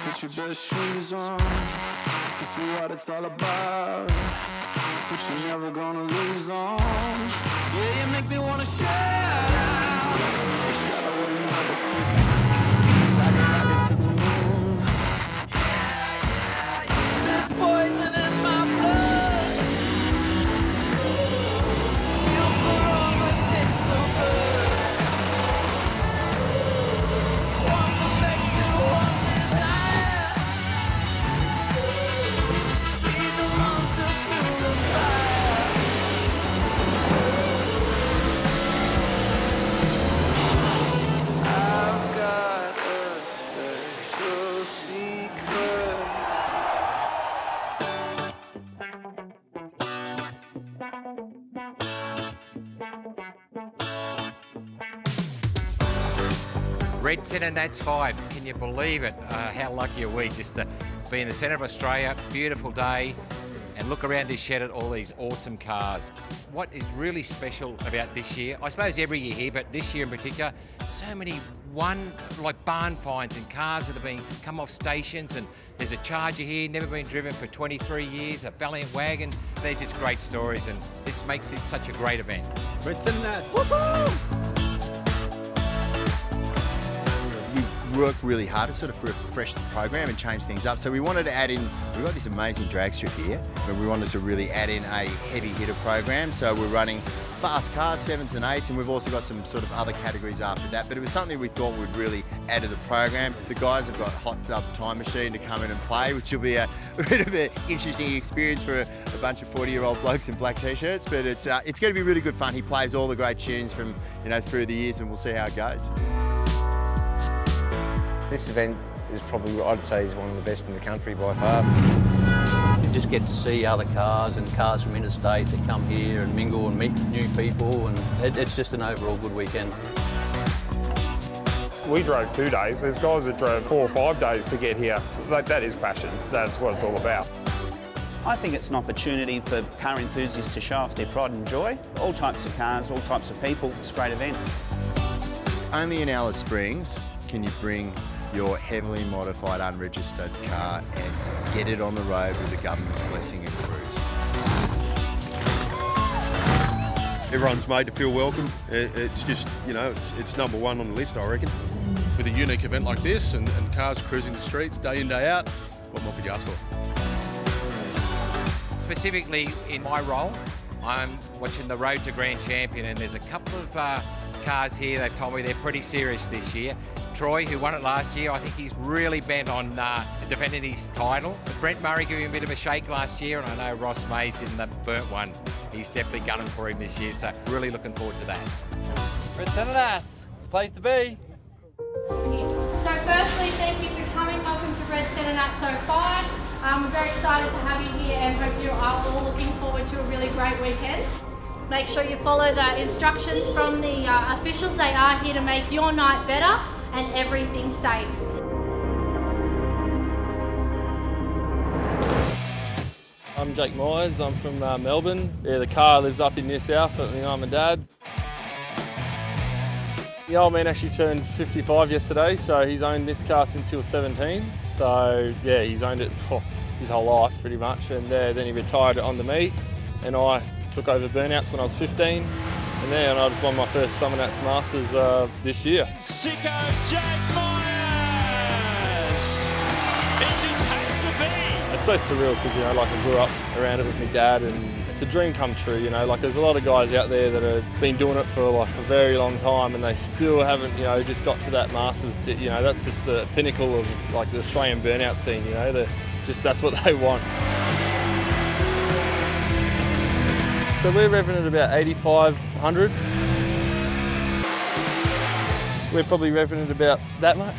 Put your best shoes on to see what it's all about. But you're never gonna lose on. Yeah, you make me wanna shout out. Shout out with another kick. Rocket to the moon. There's poison in my blood. Feels so wrong, but tastes so good. One perfection, one desire. Be the monster through the fire. I've got a special secret. Red CENTRENATS 5, can you believe it? How lucky are we just to be in the centre of Australia, beautiful day, and look around this shed at all these awesome cars. What is really special about this year, I suppose every year here, but this year in particular, so many barn finds and cars that have been come off stations, and there's a Charger here, never been driven for 23 years, a Valiant wagon. They're just great stories, and this makes this such a great event. Red CENTRENATS, woohoo! We worked really hard to sort of refresh the program and change things up. So we wanted to add in, we've got this amazing drag strip here, but we wanted to really add in a heavy hitter program. So we're running fast cars, 7s and 8s, and we've also got some sort of other categories after that. But it was something we thought would really add to the program. The guys have got Hot Tub Time Machine to come in and play, which will be a bit of an interesting experience for a bunch of 40-year-old blokes in black t-shirts. But it's going to be really good fun. He plays all the great tunes from through the years, and we'll see how it goes. This event is probably, I'd say, is one of the best in the country by far. You just get to see other cars and cars from interstate that come here and mingle and meet new people, and it's just an overall good weekend. We drove 2 days. There's guys that drove 4 or 5 days to get here. That is passion. That's what it's all about. I think it's an opportunity for car enthusiasts to show off their pride and joy. All types of cars, all types of people. It's a great event. Only in Alice Springs can you bring your heavily modified unregistered car and get it on the road with the government's blessing and cruise. Everyone's made to feel welcome. It's just, it's number one on the list, I reckon. With a unique event like this and cars cruising the streets day in, day out, what more could you ask for? Specifically in my role, I'm watching the Road to Grand Champion, and there's a couple of cars here. They've told me they're pretty serious this year. Troy, who won it last year, I think he's really bent on defending his title. Brent Murray gave him a bit of a shake last year, and I know Ross Mays in the Burnt one. He's definitely gunning for him this year, so really looking forward to that. Red CENTRENATS, it's the place to be. So firstly, thank you for coming. Welcome to Red CENTRENATS 05. We're very excited to have you here and hope you are all looking forward to a really great weekend. Make sure you follow the instructions from the officials. They are here to make your night better and everything safe. I'm Jake Myers, I'm from Melbourne. Yeah, the car lives up in New South at my mum and dad's. The old man actually turned 55 yesterday, so he's owned this car since he was 17. So yeah, he's owned it his whole life pretty much, and then he retired it onto me, and I took over Burnouts when I was 15, and then I just won my first CENTRENATS Masters this year. Sicko Jake Myers! It just had to be! It's so surreal because, I grew up around it with my dad, and it's a dream come true, there's a lot of guys out there that have been doing it for a very long time, and they still haven't, just got to that Masters. That's just the pinnacle of the Australian burnout scene, that's what they want. So we're revving at about 8,500. We're probably revving at about that much.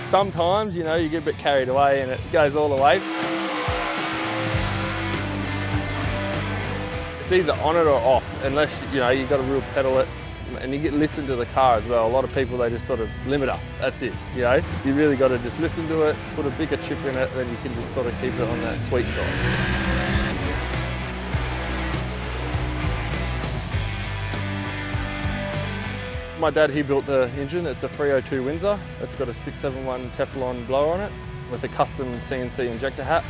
Sometimes, you get a bit carried away and it goes all the way. It's either on it or off, unless, you've got to real pedal it, and you listen to the car as well. A lot of people, they just sort of limit up, that's it, You really got to just listen to it, put a bigger chip in it, then you can just sort of keep it on that sweet side. My dad, he built the engine. It's a 302 Windsor. It's got a 671 Teflon blower on it with a custom CNC injector hat.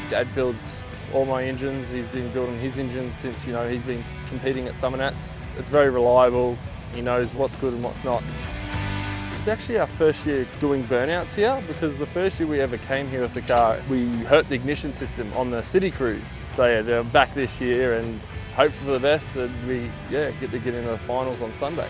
Dad builds all my engines. He's been building his engines since, he's been competing at CENTRENATS. It's very reliable. He knows what's good and what's not. It's actually our first year doing burnouts here, because the first year we ever came here with the car, we hurt the ignition system on the city cruise. So yeah, they're back this year and hope for the best, and we get to get into the finals on Sunday.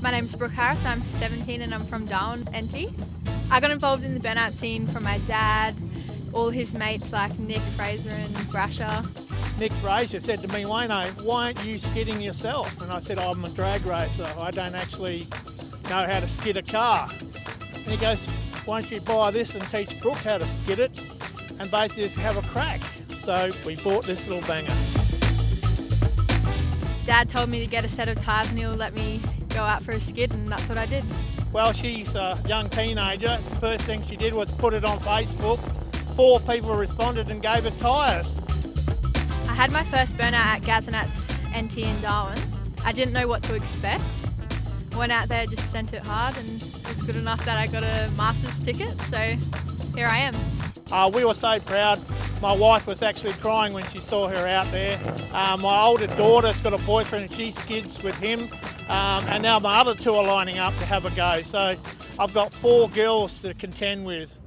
My name's Brooke Harris, I'm 17 and I'm from Darwin, NT. I got involved in the burnout scene from my dad, all his mates like Nick, Fraser and Brasher. Nick Fraser said to me, Wayno, why aren't you skidding yourself? And I said, I'm a drag racer, I don't actually know how to skid a car. And he goes, why don't you buy this and teach Brooke how to skid it and basically just have a crack. So we bought this little banger. Dad told me to get a set of tyres and he'll let me go out for a skid, and that's what I did. Well, she's a young teenager. First thing she did was put it on Facebook. 4 people responded and gave her tyres. I had my first burnout at CENTRENATS NT in Darwin. I didn't know what to expect. Went out there, just sent it hard, and it was good enough that I got a master's ticket, so here I am. We were so proud. My wife was actually crying when she saw her out there. My older daughter's got a boyfriend, she skids with him, and now my other 2 are lining up to have a go. So I've got 4 girls to contend with.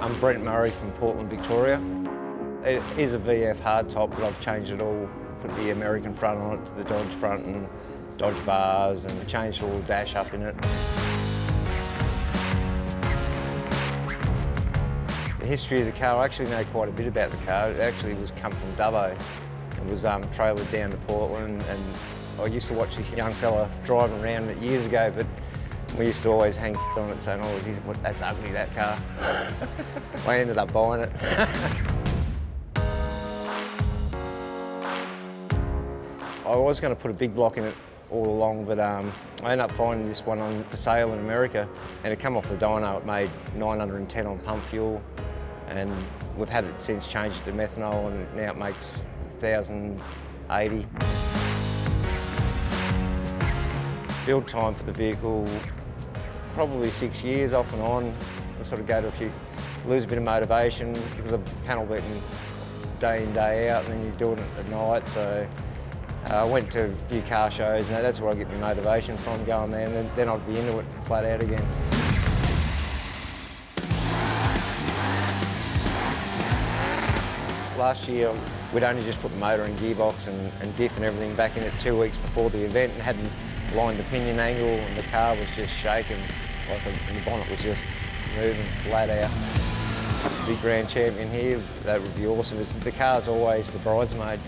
I'm Brent from Portland, Victoria. It is a VF hardtop, but I've changed it all. Put the American front on it, to the Dodge front and Dodge bars, and changed all the dash up in it. The history of the car, I actually know quite a bit about the car. It actually was come from Dubbo. It was trailered down to Portland, and I used to watch this young fella driving around it years ago, but we used to always hang on it saying, oh, geez, that's ugly, that car. I ended up buying it. I was going to put a big block in it all along, but I ended up finding this one on for sale in America, and it come off the dyno. It made 910 on pump fuel, and we've had it since changed it to methanol, and now it makes 1,080. Build time for the vehicle, probably 6 years off and on. I sort of go to lose a bit of motivation because I'm panel beating day in, day out, and then you're doing it at night. So I went to a few car shows, and that's where I get my motivation from, going there, and then I'd be into it flat out again. Last year, we'd only just put the motor and gearbox and diff and everything back in it 2 weeks before the event, and hadn't lined the pinion angle, and the car was just shaking, and the bonnet was just moving flat out. Big grand champion here, that would be awesome. The car's always the bridesmaid.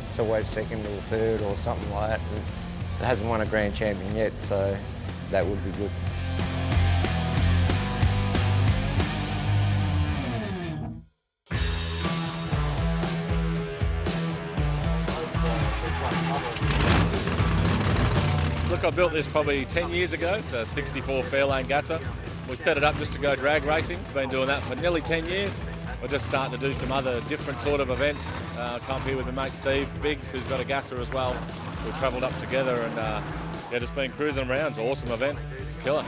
It's always second or third or something like that. And it hasn't won a grand champion yet, so that would be good. Look, I built this probably 10 years ago. It's a 64 Fairlane Gasser. We set it up just to go drag racing. Been doing that for nearly 10 years. we're just starting to do some other different sort of events. Come here with my mate Steve Biggs, who's got a gasser as well. We travelled up together and yeah, just been cruising around. It's an awesome event. It's killer.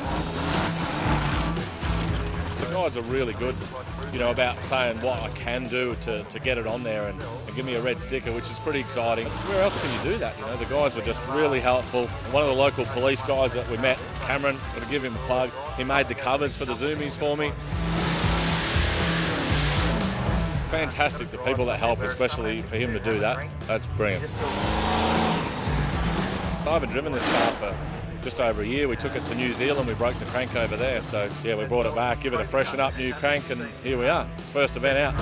The guys are really good, you know, about saying what I can do to get it on there and give me a red sticker, which is pretty exciting. Where else can you do that? You know, the guys were just really helpful. And one of the local police guys that we met, Cameron, got to give him a plug. He made the covers for the Zoomies for me. Fantastic, the people that help, especially for him to do that. That's brilliant. I haven't driven this car for just over a year. We took it to New Zealand, we broke the crank over there. So yeah, we brought it back, give it a freshen up, new crank, and here we are. First event out.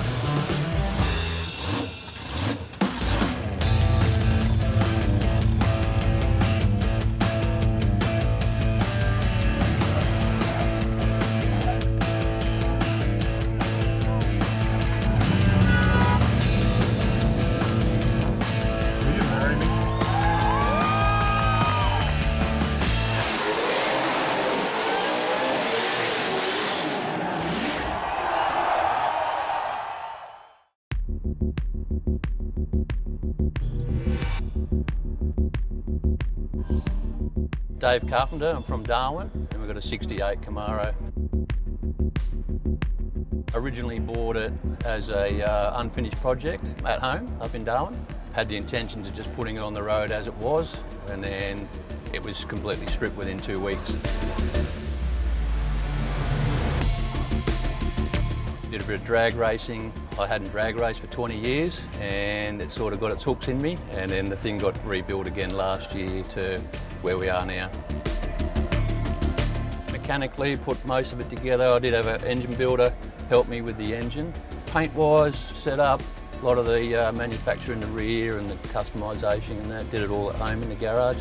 Dave Carpenter, I'm from Darwin, and we've got a 68 Camaro. Originally bought it as a unfinished project at home up in Darwin. Had the intentions of just putting it on the road as it was, and then it was completely stripped within 2 weeks. Did a bit of drag racing. I hadn't drag raced for 20 years and it sort of got its hooks in me, and then the thing got rebuilt again last year to where we are now. Mechanically, put most of it together. I did have an engine builder help me with the engine. Paint-wise, set up, a lot of the manufacture in the rear and the customisation and that, did it all at home in the garage.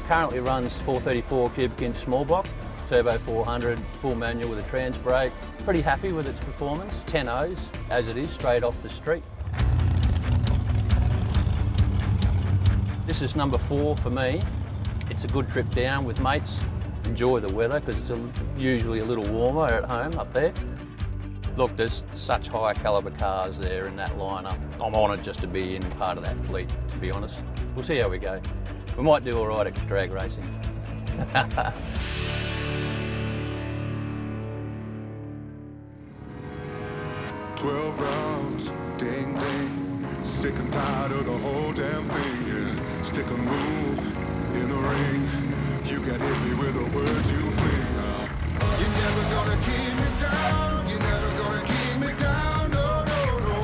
Currently runs 434 cubic inch small block, turbo 400, full manual with a trans brake. Pretty happy with its performance. 10 O's as it is, straight off the street. This is number 4 for me. It's a good trip down with mates. Enjoy the weather because it's usually a little warmer at home up there. Look, there's such high calibre cars there in that lineup. I'm honoured just to be in part of that fleet, to be honest. We'll see how we go. We might do all right at drag racing. 12 rounds, ding ding. Sick and tired of the whole damn thing, yeah. Stick a move in the ring. You can hit me with the words you fling. You're never gonna keep me down. You're never gonna keep me down. No, no, no.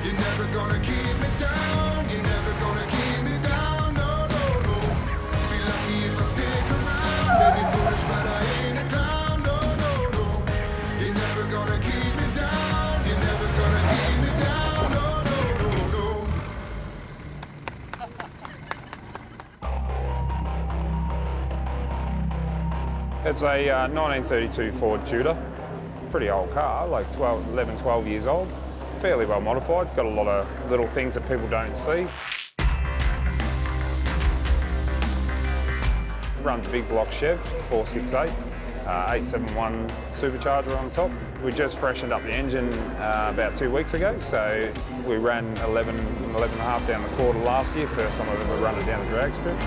You're never gonna keep me down. You're never gonna keep me down. No, no, no. Be lucky if I stick around. Maybe foolish, but I ain't a clown. No, no, no. You're never gonna keep me down. You're never gonna keep me down. No, no, no, no. It's a 1932 Ford Tudor. Pretty old car, like 11, 12 years old. Fairly well modified, got a lot of little things that people don't see. Runs a big block Chev, 468, 871 Supercharger on top. We just freshened up the engine about 2 weeks ago, so we ran 11 and a half down the quarter last year, first time I've ever run it down a drag strip.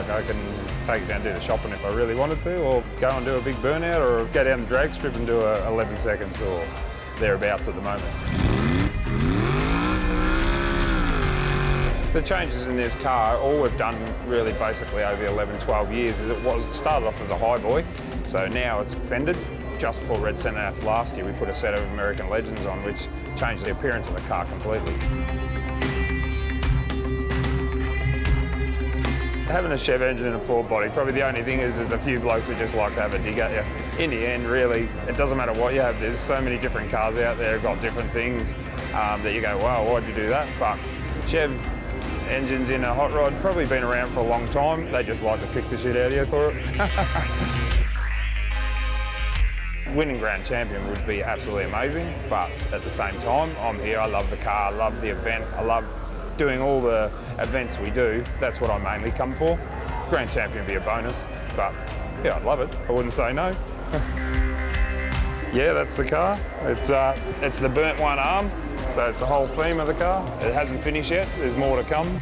I can take it down and do the shopping if I really wanted to, or go and do a big burnout, or go down the drag strip and do a 11 seconds or thereabouts at the moment. The changes in this car, all we've done really basically over 11, 12 years is it started off as a high boy, so now it's fended. Just for Red CENTRENATS last year, we put a set of American Legends on, which changed the appearance of the car completely. Having a Chev engine and a Ford body, probably the only thing is there's a few blokes who just like to have a dig at you. In the end, really, it doesn't matter what you have. There's so many different cars out there, got different things that you go, wow, why'd you do that? But Chev engines in a hot rod, probably been around for a long time. They just like to pick the shit out of you for it. Winning Grand Champion would be absolutely amazing, but at the same time, I'm here, I love the car, I love the event, I love doing all the events we do. That's what I mainly come for. Grand Champion would be a bonus, but yeah, I'd love it. I wouldn't say no. Yeah, that's the car. It's the burnt one arm, so it's the whole theme of the car. It hasn't finished yet, there's more to come.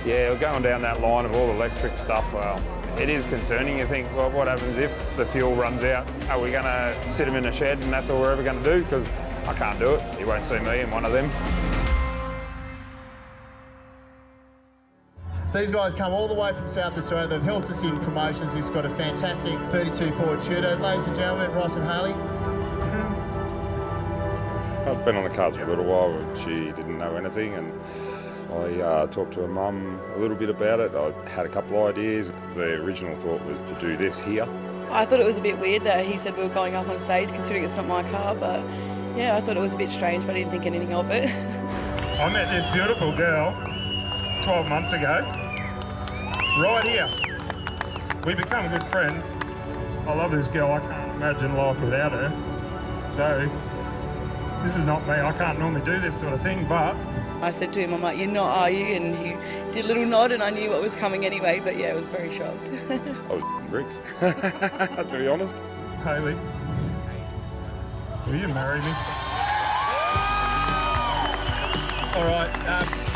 Yeah, we're going down that line of all electric stuff. Well, it is concerning. You think, well, what happens if the fuel runs out? Are we going to sit them in a shed and that's all we're ever going to do? Because I can't do it. You won't see me in one of them. These guys come all the way from South Australia. They've helped us in promotions. He's got a fantastic 32 Ford Ute. Ladies and gentlemen, Ross and Haley. I've been on the cars for a little while. She didn't know anything, and I talked to her mum a little bit about it. I had a couple of ideas. The original thought was to do this here. I thought it was a bit weird that he said we were going up on stage, considering it's not my car, but yeah, I thought it was a bit strange, but I didn't think anything of it. I met this beautiful girl 12 months ago, right here. We become good friends. I love this girl. I can't imagine life without her. So this is not me. I can't normally do this sort of thing, but I said to him, I'm like, you're not, are you? And he did a little nod, and I knew what was coming anyway, but yeah, I was very shocked. I was bricks, to be honest. Hayley, will you marry me? All right,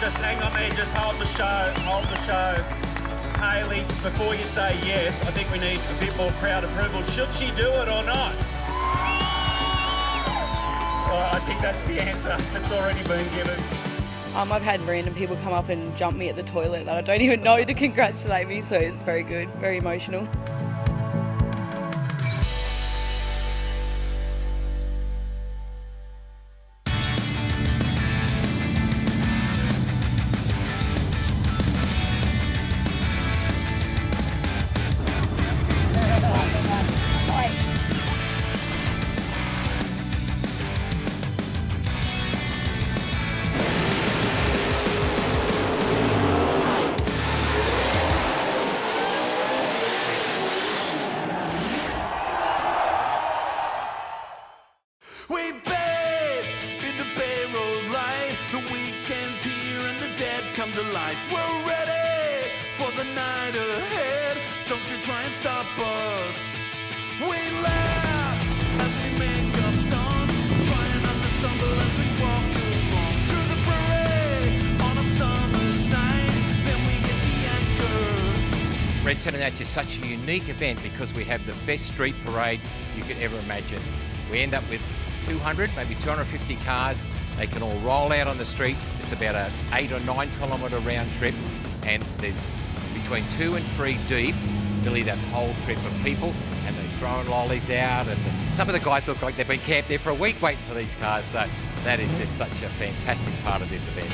just hang on there, just hold the show. Hayley, before you say yes, I think we need a bit more crowd approval. Should she do it or not? Well, I think that's the answer. It's already been given. I've had random people come up and jump me at the toilet that I don't even know to congratulate me, so it's very good, very emotional. We bathe in the Bay Road light. The weekend's here and the dead come to life. We're ready for the night ahead. Don't you try and stop us. We laugh as we make up songs, trying not to stumble as we walk along through the parade on a summer's night. Then we hit the anchor. Red CENTRENATS is such a unique event because we have the best street parade you could ever imagine. We end up with 200, maybe 250 cars. They can all roll out on the street. It's about an 8 or 9 kilometre round trip, and there's between 2 and 3 deep, really that whole trip of people, and they're throwing lollies out, and some of the guys look like they've been camped there for a week waiting for these cars, so that is just such a fantastic part of this event.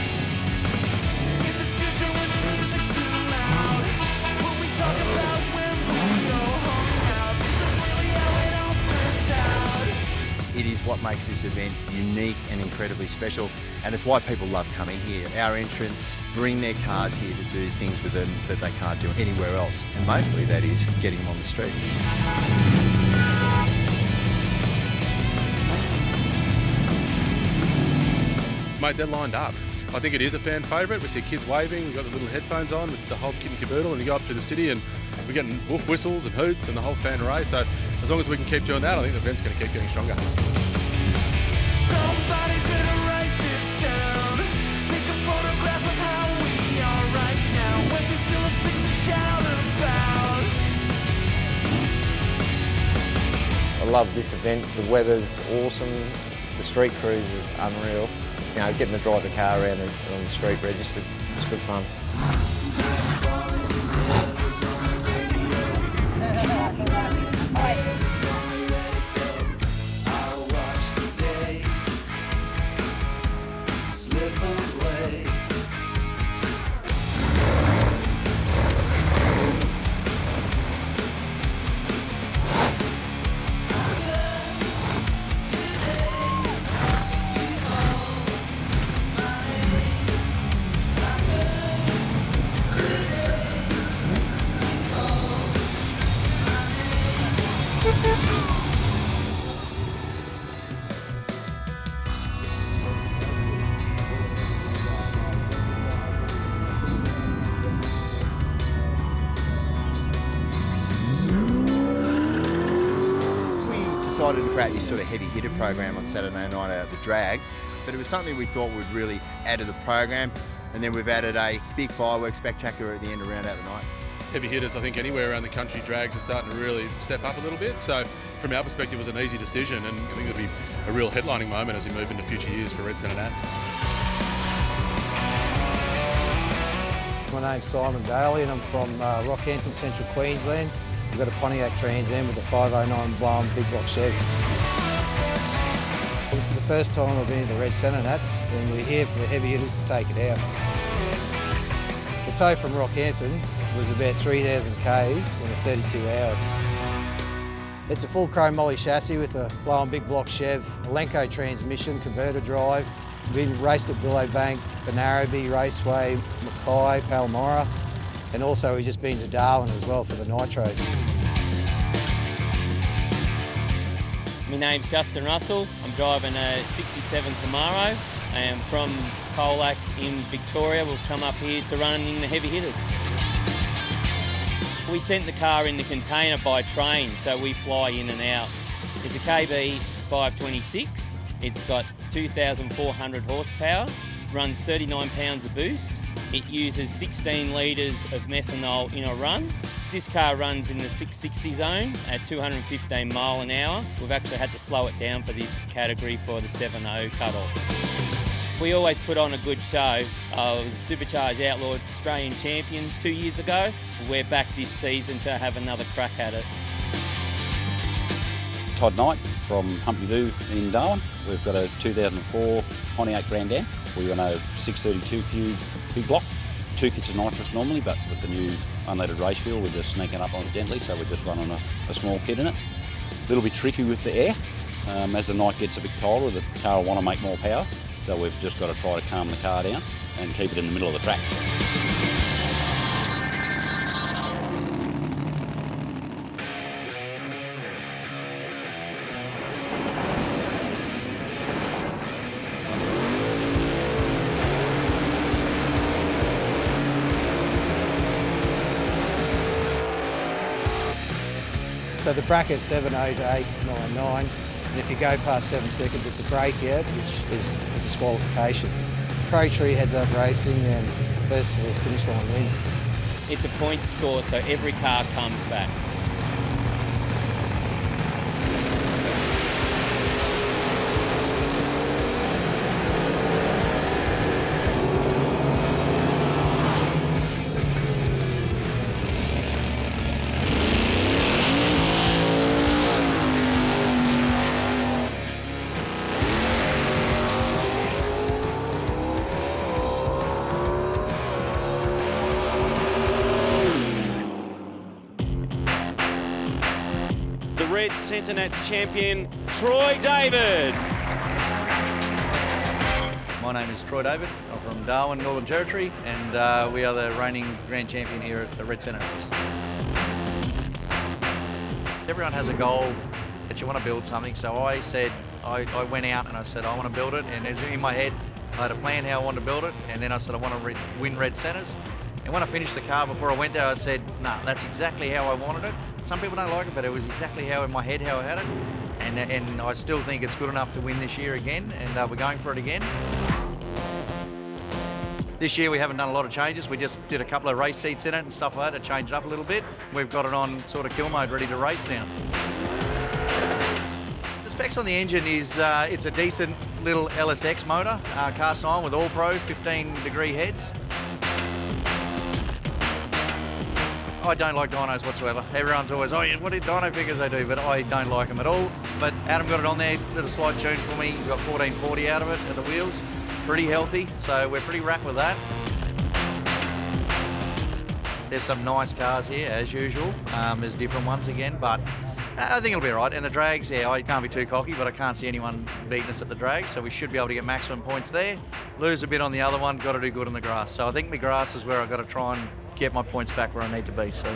It is what makes this event unique and incredibly special, and it's why people love coming here. Our entrants bring their cars here to do things with them that they can't do anywhere else, and mostly that is getting them on the street. Mate, they're lined up. I think it is a fan favourite. We see kids waving, we've got the little headphones on, the whole kit and caboodle, and you go up to the city and we're getting wolf whistles and hoots and the whole fan array. So as long as we can keep doing that, I think the event's going to keep getting stronger. Somebody better write this down. Take a photograph of how we are right now. When we still have things to shout about. I love this event. The weather's awesome. The street cruise is unreal. You know, getting to drive the car around and on the street registered, it's good fun. decided to create this sort of heavy hitter program on Saturday night out at the drags, but it was something we thought would really add to the program. And then we've added a big fireworks spectacular at the end of round out the night. Heavy hitters, I think anywhere around the country, drags are starting to really step up a little bit. So from our perspective, it was an easy decision, and I think it'll be a real headlining moment as we move into future years for Red CENTRENATS. My name's Simon Daly and I'm from Rockhampton, Central Queensland. We've got a Pontiac Trans Am with a 509 blown big block Chev. This is the first time I've been to the Red CENTRENATS and we're here for the heavy hitters to take it out. The tow from Rockhampton was about 3,000 Ks in 32 hours. It's a full chrome molly chassis with a blown big block Chev, a Lenco transmission, converter drive. We raced at Billowbank, the Narrabee Raceway, Mackay, Palmyra, and also we've just been to Darwin as well for the Nitros. My name's Justin Russell. I'm driving a 67 Camaro. I am from Colac in Victoria. We've come up here to run in the heavy hitters. We sent the car in the container by train, so we fly in and out. It's a KB 526. It's got 2,400 horsepower, runs 39 pounds of boost. It uses 16 litres of methanol in a run. This car runs in the 660 zone at 215 mile an hour. We've actually had to slow it down for this category for the 7.0 cut-off. We always put on a good show. I was a Supercharged Outlaw Australian champion 2 years ago. We're back this season to have another crack at it. Todd Knight from Humpty-Doo in Darwin. We've got a 2004 Pontiac Grand Am. We run a 632 cube big block. 2 kits of nitrous normally, but with the new unleaded race fuel, we're just sneaking up on it gently, so we're just running a small kit in it. A little bit tricky with the air. As the night gets a bit colder, the car will want to make more power, so we've just got to try to calm the car down and keep it in the middle of the track. So the bracket's 7.0 to 8.99, and if you go past 7 seconds, it's a breakout, which is a disqualification. Pro Tree heads up racing, and first to the finish line wins. It's a point score, so every car comes back. Red CENTRENATS champion, Troy David. My name is Troy David. I'm from Darwin, Northern Territory, and we are the reigning grand champion here at the Red CENTRENATS. Everyone has a goal that you want to build something, so I said, I went out and I said, I want to build it, and it was in my head, I had a plan how I wanted to build it, and then I said, I want to win Red Centres. And when I finished the car, before I went there, I said, nah, that's exactly how I wanted it. Some people don't like it, but it was exactly how in my head how I had it. And I still think it's good enough to win this year again, and we're going for it again. This year we haven't done a lot of changes. We just did a couple of race seats in it and stuff like that to change it up a little bit. We've got it on sort of kill mode, ready to race now. The specs on the engine is, it's a decent little LSX motor, cast iron with All Pro, 15-degree heads. I don't like dynos whatsoever. Everyone's always, oh, what do dyno figures they do? But I don't like them at all. But Adam got it on there, did a slight tune for me. Got 1440 out of it at the wheels. Pretty healthy, so we're pretty wrapped with that. There's some nice cars here, as usual. There's different ones again, but I think it'll be all right. And the drags, yeah, I can't be too cocky, but I can't see anyone beating us at the drag, so we should be able to get maximum points there. Lose a bit on the other one, got to do good on the grass. So I think the grass is where I've got to try and get my points back where I need to be. So.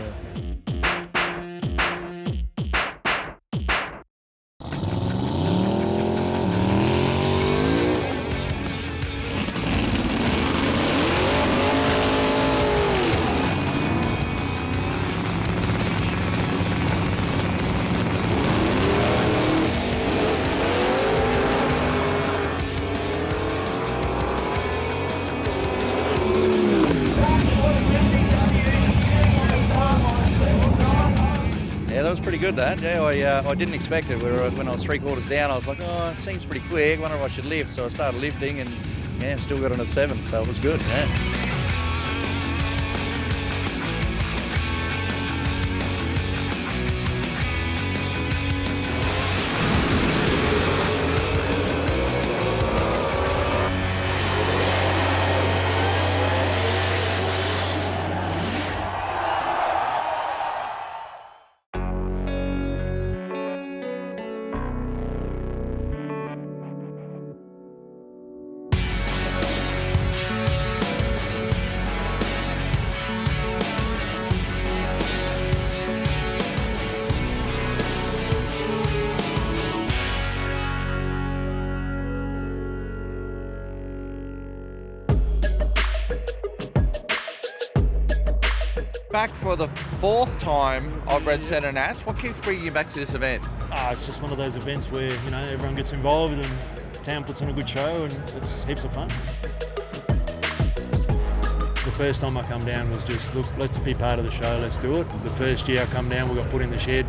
good, that. Yeah, I didn't expect it. When I was 3/4 down, I was like, oh, it seems pretty quick. I wonder if I should lift. So I started lifting and, yeah, still got on at 7. So it was good, yeah. Back for the 4th time of Red CENTRENATS. What keeps bringing you back to this event? It's just one of those events where, you know, everyone gets involved and town puts on a good show and it's heaps of fun. The first time I come down was just, look, let's be part of the show, let's do it. The first year I come down, we got put in the shed.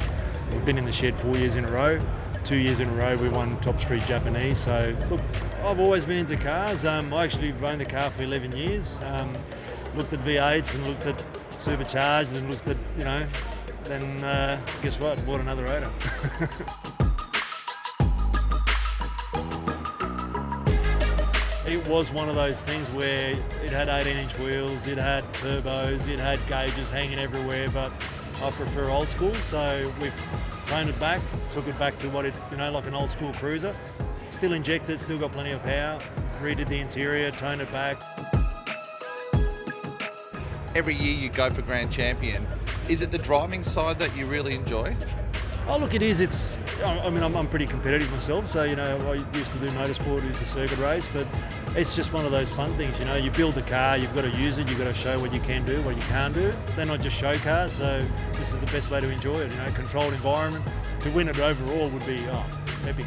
We've been in the shed 4 years in a row. 2 years in a row we won Top Street Japanese. So, look, I've always been into cars. I actually owned the car for 11 years. Looked at V8s and looked at Supercharged and looked at, you know, then guess what? Bought another rotor. It was one of those things where it had 18-inch wheels, it had turbos, it had gauges hanging everywhere, but I prefer old school, so we've toned it back, took it back to what it, you know, like an old school cruiser. Still injected, still got plenty of power, redid the interior, toned it back. Every year you go for Grand Champion. Is it the driving side that you really enjoy? Oh, look, it is. It's. I mean, I'm pretty competitive myself, so, you know, I used to do motorsport, used to circuit race, but it's just one of those fun things, you know. You build the car, you've got to use it, you've got to show what you can do, what you can't do. They're not just show cars, so this is the best way to enjoy it, you know, controlled environment. To win it overall would be, epic.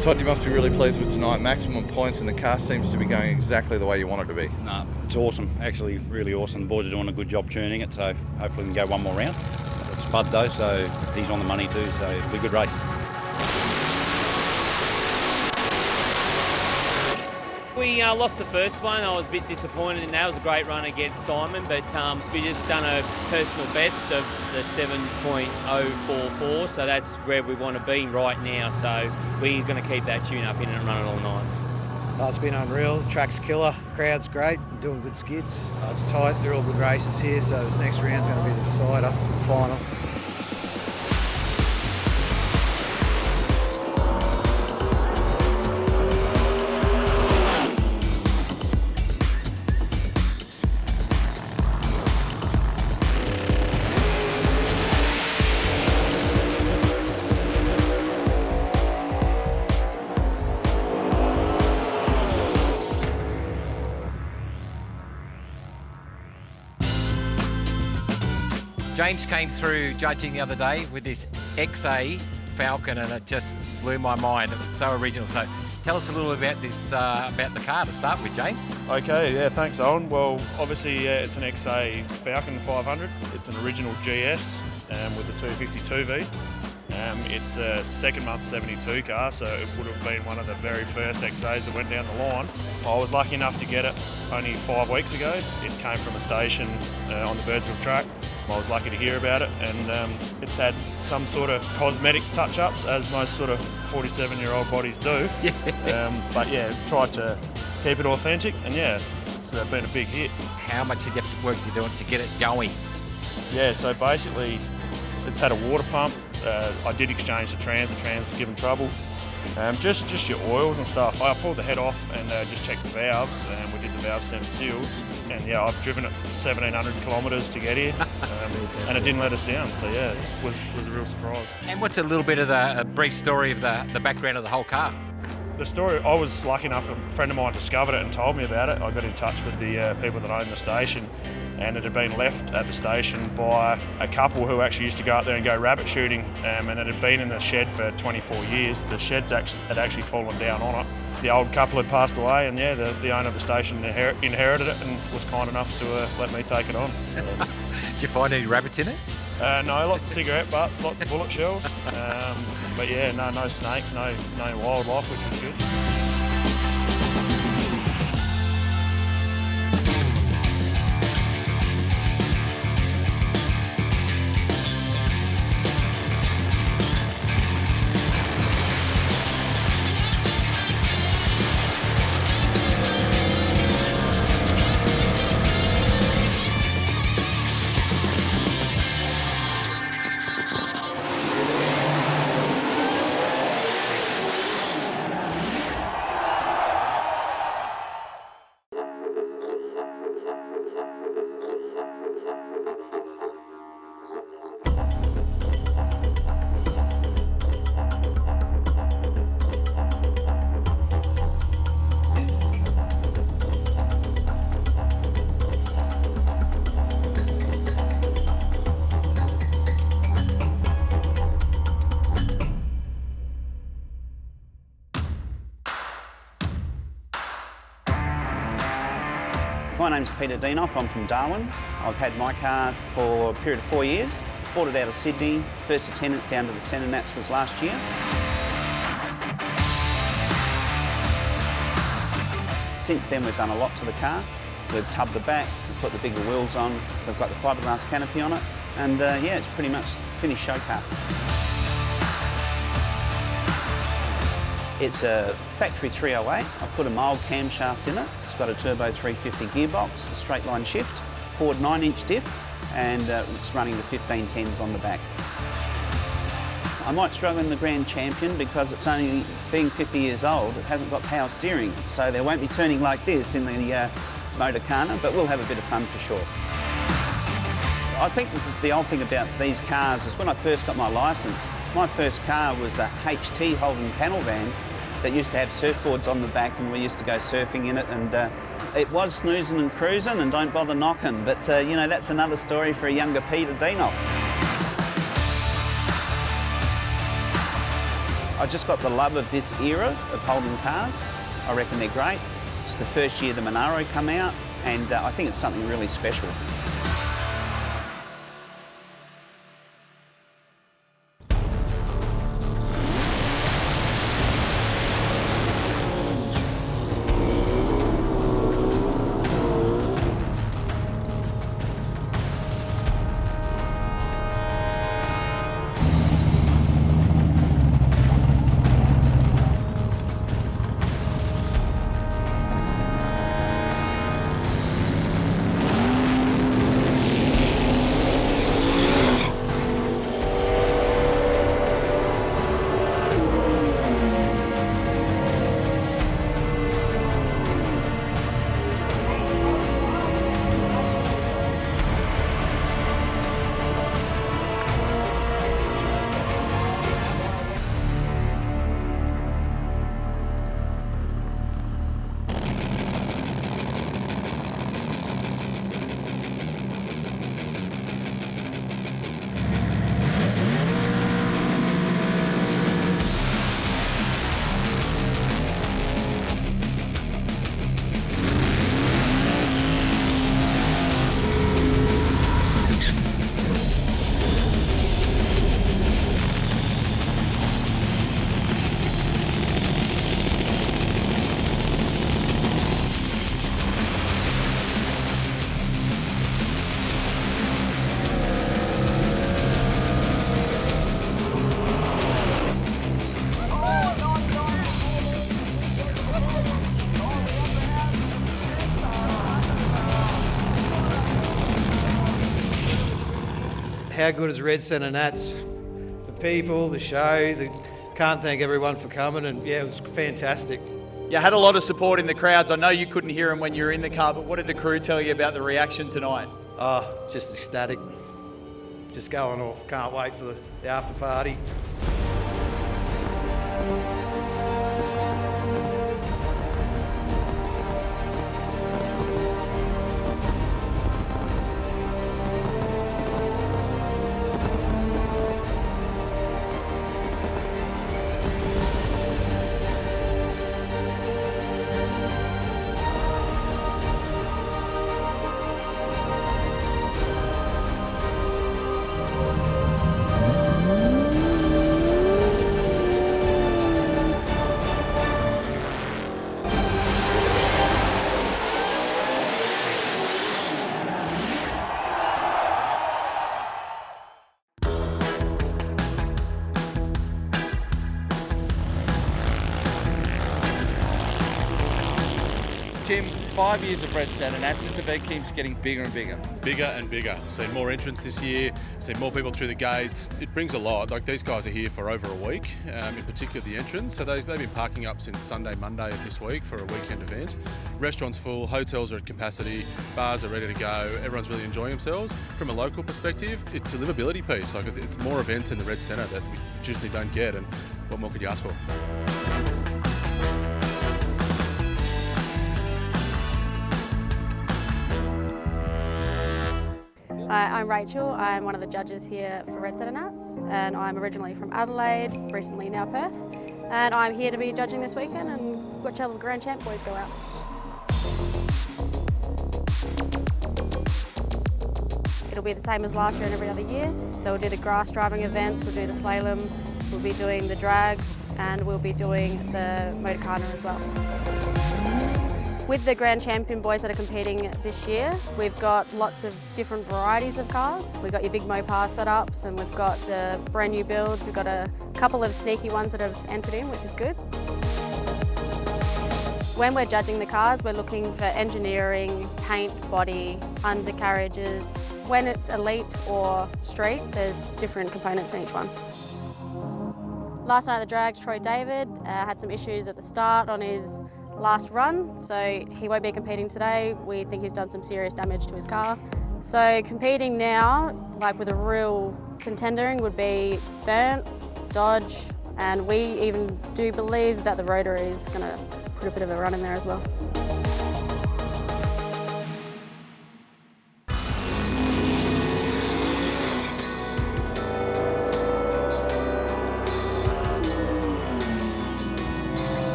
Todd, you must be really pleased with tonight. Maximum points and the car seems to be going exactly the way you want it to be. No, it's awesome. Actually, really awesome. The boys are doing a good job tuning it, so hopefully we can go one more round. It's Bud though, so he's on the money too, so it'll be a good race. We lost the first one. I was a bit disappointed in that. It was a great run against Simon, but we just done a personal best of the 7.044, so that's where we want to be right now. So we're going to keep that tune up in and run it all night. It's been unreal. The track's killer. The crowd's great. Doing good skids. It's tight. They're all good races here, so this next round's going to be the decider for the final. James came through judging the other day with this XA Falcon and it just blew my mind. It's so original. So Tell us a little about this, about the car to start with, James. Okay, yeah, thanks, Owen. Well, obviously, it's an XA Falcon 500. It's an original GS with the 252V. It's a second month 72 car, so it would have been one of the very first XAs that went down the line. I was lucky enough to get it only 5 weeks ago. It came from a station on the Birdsville track. I was lucky to hear about it, and it's had some sort of cosmetic touch-ups, as most sort of 47-year-old bodies do. But yeah, tried to keep it authentic, and yeah, it's been a big hit. How much did you have to work you doing to get it going? Yeah, so basically, it's had a water pump. I did exchange the trans was giving trouble. Just your oils and stuff. I pulled the head off and just checked the valves, and we did the valve stem seals. And yeah, I've driven it 1,700 kilometres to get here, and it didn't let us down. So yeah, it was a real surprise. And what's a little bit of a brief story of the background of the whole car? The story, I was lucky enough, a friend of mine discovered it and told me about it. I got in touch with the people that own the station, and it had been left at the station by a couple who actually used to go up there and go rabbit shooting, and it had been in the shed for 24 years. The shed had actually fallen down on it. The old couple had passed away, and yeah, the owner of the station inherited it and was kind enough to let me take it on. Did you find any rabbits in it? No, lots of cigarette butts, lots of bullet shells. But yeah, no snakes, no wildlife, which was good. My name's Peter Deanoff, I'm from Darwin. I've had my car for a period of 4 years. Bought it out of Sydney. First attendance down to the CENTRENATS was last year. Since then we've done a lot to the car. We've tubbed the back, we've put the bigger wheels on, we've got the fiberglass canopy on it, and yeah, it's pretty much finished show car. It's a factory 308. I put a mild camshaft in it. It's got a turbo 350 gearbox, a straight line shift, Ford 9-inch diff, and it's running the 1510s on the back. I might struggle in the Grand Champion because it's only, being 50 years old, it hasn't got power steering, so there won't be turning like this in the Motorcana, but we'll have a bit of fun for sure. I think the old thing about these cars is when I first got my licence, my first car was a HT Holden panel van that used to have surfboards on the back, and we used to go surfing in it, and it was snoozing and cruising and don't bother knocking, but you know, that's another story for a younger Peter Deanoff. I just got the love of this era of Holden cars. I reckon they're great. It's the first year the Monaro come out, and I think it's something really special. how good is Red CENTRENATS? The people, the show, can't thank everyone for coming, and yeah, it was fantastic. You had a lot of support in the crowds. I know you couldn't hear them when you were in the car, but what did the crew tell you about the reaction tonight? Oh, just ecstatic. Just going off. Can't wait for the after party. Tim, 5 years of Brent CENTRENATS, this event keeps getting bigger and bigger. Bigger and bigger. We've seen more entrants this year, seen more people through the gates. It brings a lot. Like, these guys are here for over a week, in particular the entrants. So they've been parking up since Sunday, Monday of this week for a weekend event. Restaurants full, hotels are at capacity, bars are ready to go. Everyone's really enjoying themselves. From a local perspective, it's a livability piece. Like, it's more events in the Red Centre that we usually don't get, and what more could you ask for? I'm Rachel. I'm one of the judges here for Red CENTRENATS, and I'm originally from Adelaide, recently now Perth, and I'm here to be judging this weekend and watch how the Grand Champ boys go out. It'll be the same as last year and every other year, so we'll do the grass driving events, we'll do the slalom, we'll be doing the drags, and we'll be doing the motorcarner as well. With the Grand Champion boys that are competing this year, we've got lots of different varieties of cars. We've got your big Mopar setups, and we've got the brand new builds. We've got a couple of sneaky ones that have entered in, which is good. When we're judging the cars, we're looking for engineering, paint, body, undercarriages. When it's elite or street, there's different components in each one. Last night at the drags, Troy David had some issues at the start on his last run, so he won't be competing today. We think he's done some serious damage to his car. So competing now, like with a real contendering, would be Brent, Dodge, and we even do believe that the Rotary is going to put a bit of a run in there as well.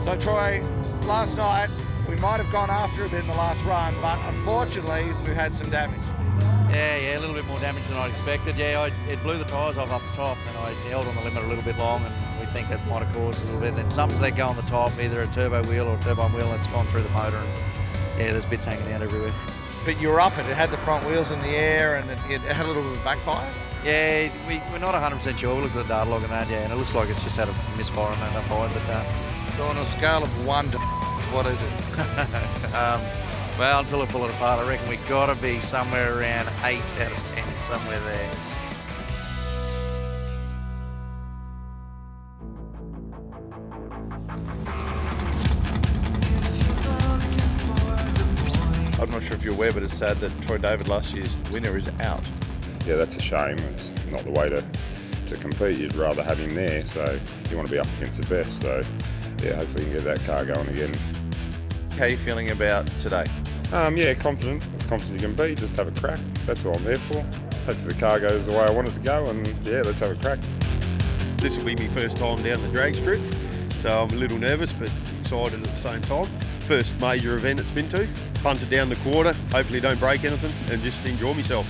So Troy, last night we might have gone after a bit in the last run, but unfortunately we had some damage. Yeah, a little bit more damage than I'd expected. Yeah, it blew the tyres off up the top, and I held on the limit a little bit long, and we think that might have caused a little bit. And then something's let go on the top, either a turbo wheel or a turbine wheel, and it's gone through the motor, and yeah, there's bits hanging out everywhere. But you were up it had the front wheels in the air, and it had a little bit of backfire? Yeah, we're not 100% sure. We looked at the data log and that, yeah, and it looks like it's just had a misfire on that fire, but so on a scale of 1 to what is it? Well, until I pull it apart, I reckon we've got to be somewhere around 8 out of 10, somewhere there. I'm not sure if you're aware, but it's sad that Troy David, last year's winner, is out. Yeah, that's a shame. It's not the way to compete. You'd rather have him there, so you want to be up against the best. So, yeah, hopefully you can get that car going again. How are you feeling about today? Yeah, confident. As confident you can be. Just have a crack. That's all I'm there for. Hopefully the car goes the way I want it to go, and yeah, let's have a crack. This will be my first time down the drag strip, so I'm a little nervous but excited at the same time. First major event it's been to. Punted down the quarter, hopefully don't break anything, and just enjoy myself.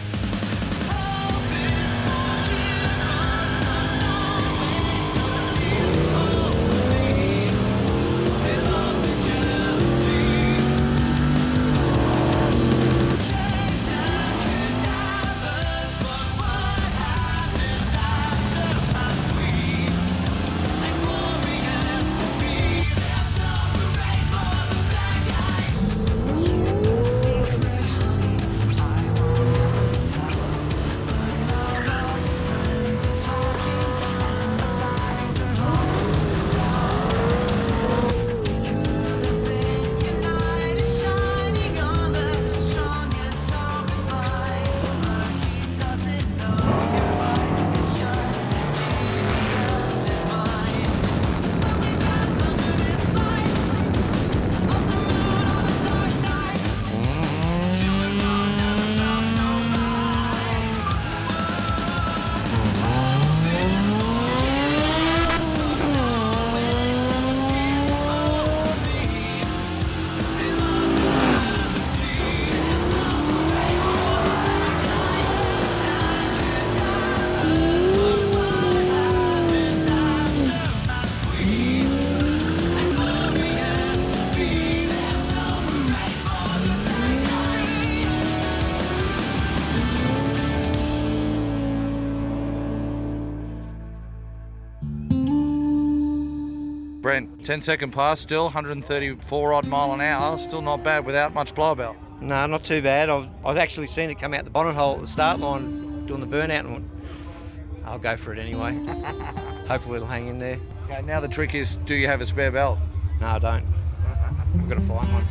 Brent, 10-second pass still, 134 odd mile an hour, still not bad without much blowout. No, not too bad. I've actually seen it come out the bonnet hole at the start line doing the burnout and went, I'll go for it anyway. Hopefully it'll hang in there. Okay, now the trick is, do you have a spare belt? No, I don't. I've got to find one.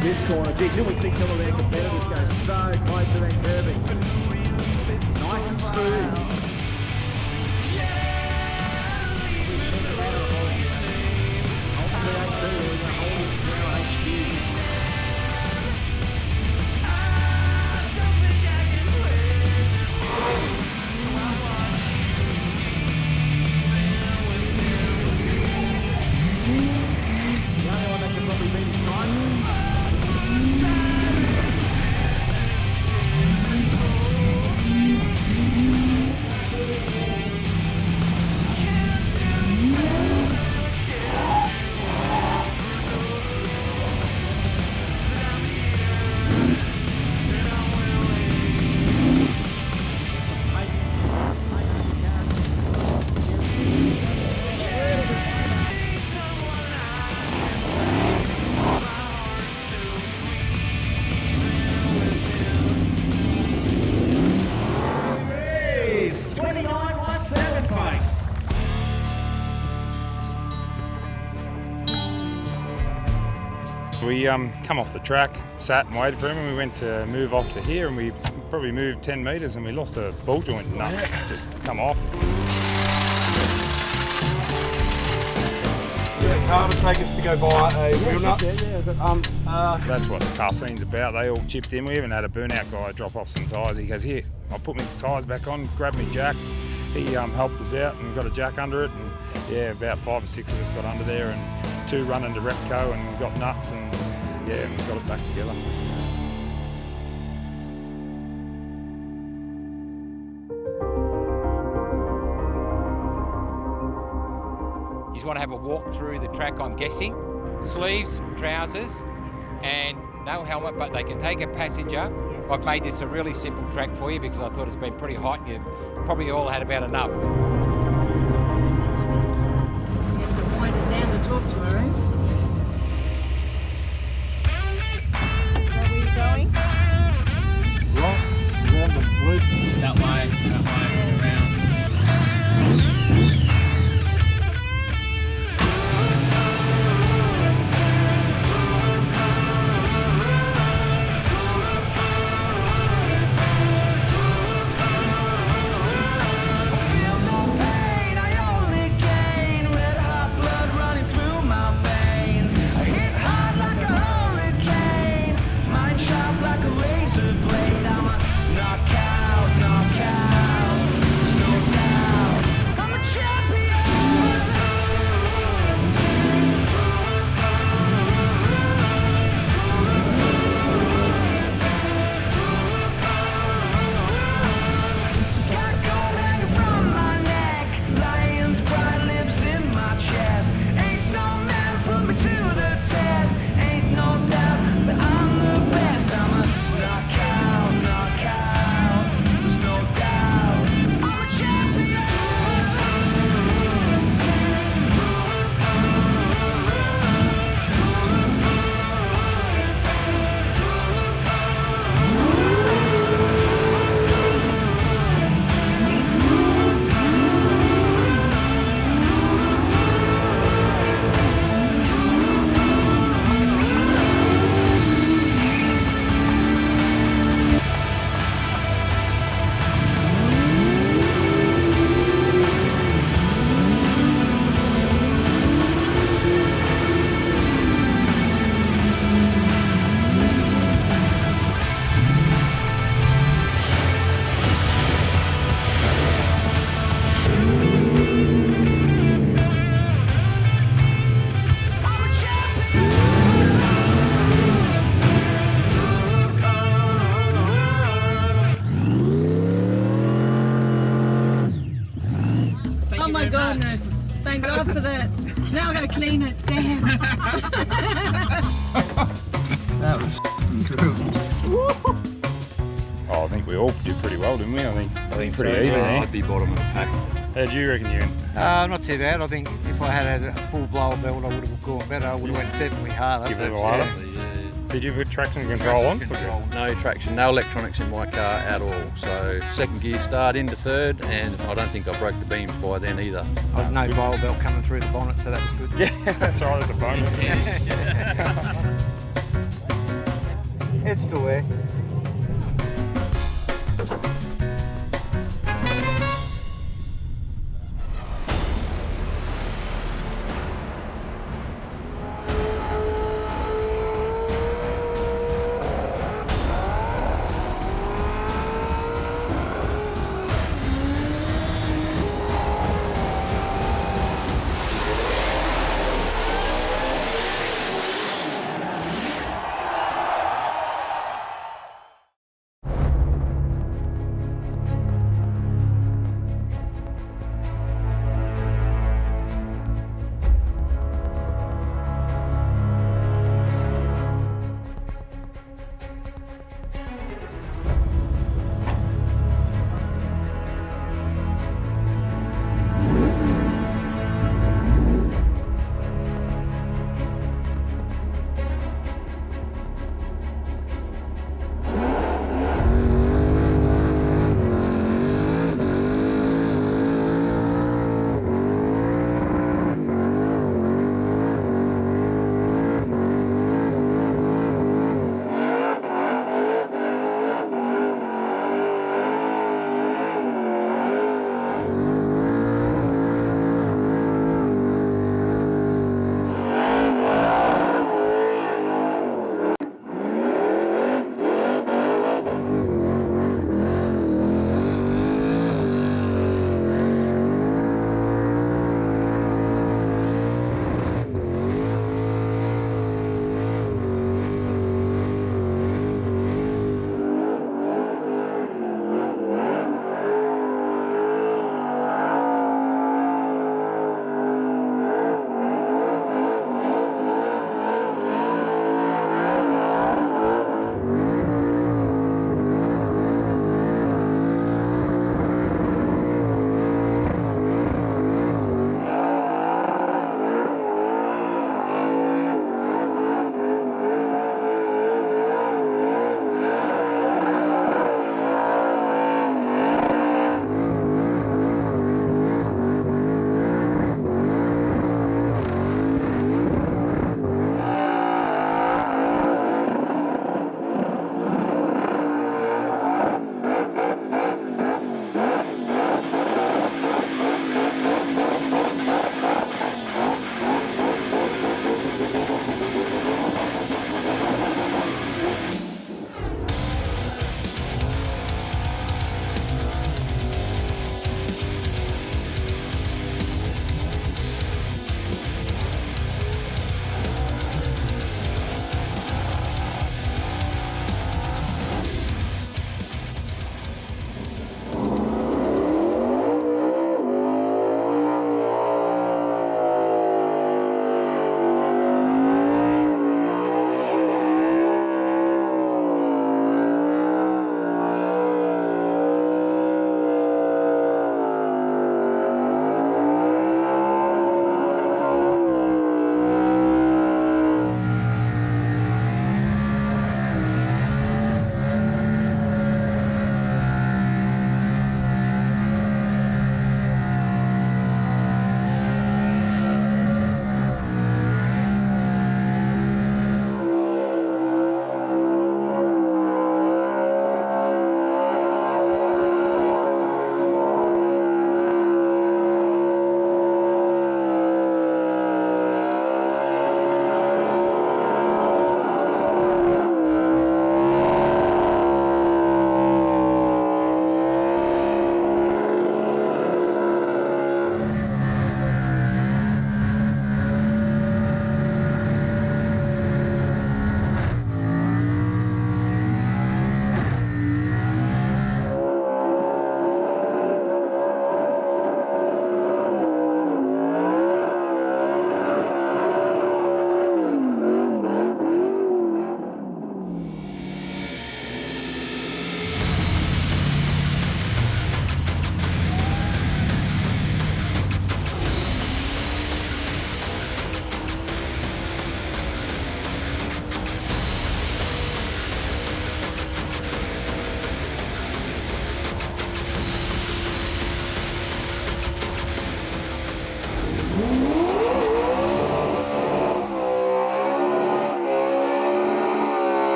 This corner, geez, you would think some of their competitors go so close to that curving. Nice and smooth. We come off the track, sat and waited for him, and we went to move off to here, and we probably moved 10 metres and we lost a ball joint nut, just come off. The car would take us to go buy a wheel nut. That's what the car scene's about. They all chipped in. We even had a burnout guy drop off some tyres. He goes, here, I'll put my tyres back on, grab me jack, he helped us out and got a jack under it, and yeah, about 5 or 6 of us got under there, and 2 run into Repco and got nuts, and yeah, we got it back together. You just want to have a walk through the track, I'm guessing. Sleeves, trousers, and no helmet, but they can take a passenger. I've made this a really simple track for you because I thought it's been pretty hot. You've probably all had about enough. Wind it down to talk to her, eh? Where were you going? Right, around the loop. That way, around. Oh my goodness. Thank God for that. Now I gotta clean it. Damn. That was true. Oh, I think we all did pretty well, didn't we? I think pretty so, even. yeah. I'd be bottom of the pack. How'd you reckon, Ewan? Not too bad. I think if I had a full blower belt, I would have gone better. I would have went definitely harder. Give it a while. Did you put traction control on? No traction, no electronics in my car at all. So second gear start into third, and I don't think I broke the beams by then either. I was no blower belt coming through the bonnet, so that was good. Yeah, that's right. That's a bonus. It's still there.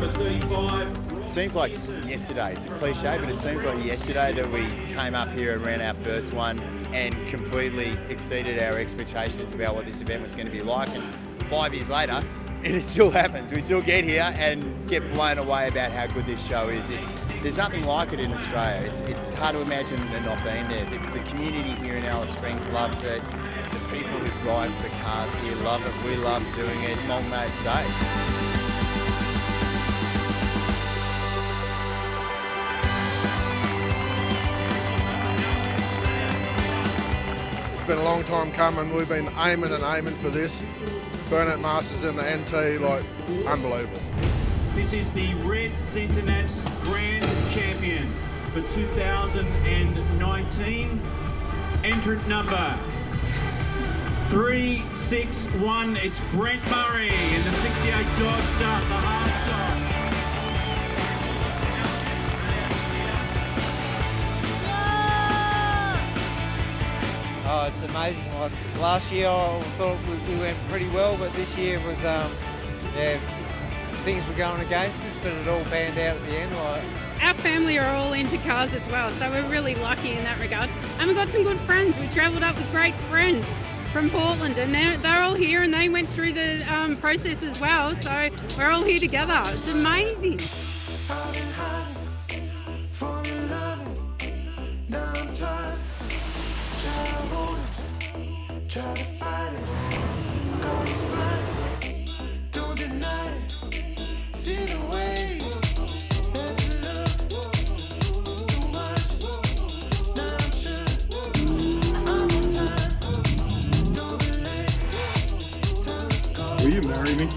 number 35. Seems like yesterday, it's a cliche, but it seems like yesterday that we came up here and ran our first one and completely exceeded our expectations about what this event was going to be like. And 5 years later, it still happens. We still get here and get blown away about how good this show is. There's nothing like it in Australia. It's hard to imagine it not being there. The community here in Alice Springs loves it. The people who drive the cars here love it. We love doing it. Long may it stay. It's been a long time coming. We've been aiming for this. Burnout Masters in the NT, like, unbelievable. This is the Red CENTRENATS Grand Champion for 2019. Entrant number 361. It's Brent Murray in the 68 Dodge Start, the hard top. Oh, it's amazing. Like last year, I thought we went pretty well, but this year was, things were going against us, but it all panned out at the end. Our family are all into cars as well, so we're really lucky in that regard. And we've got some good friends. We travelled up with great friends from Portland, and they're all here, and they went through the process as well. So we're all here together. It's amazing. Try to fight it, God is mine, don't deny it, see the way, that you love, too much, now I'm sure, I'm on time, don't be late, time to go. Will you marry me?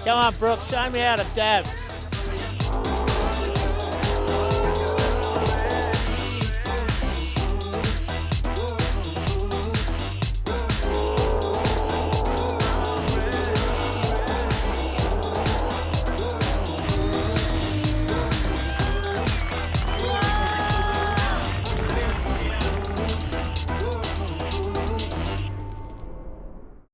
Come on, Brooks, show me how to dab.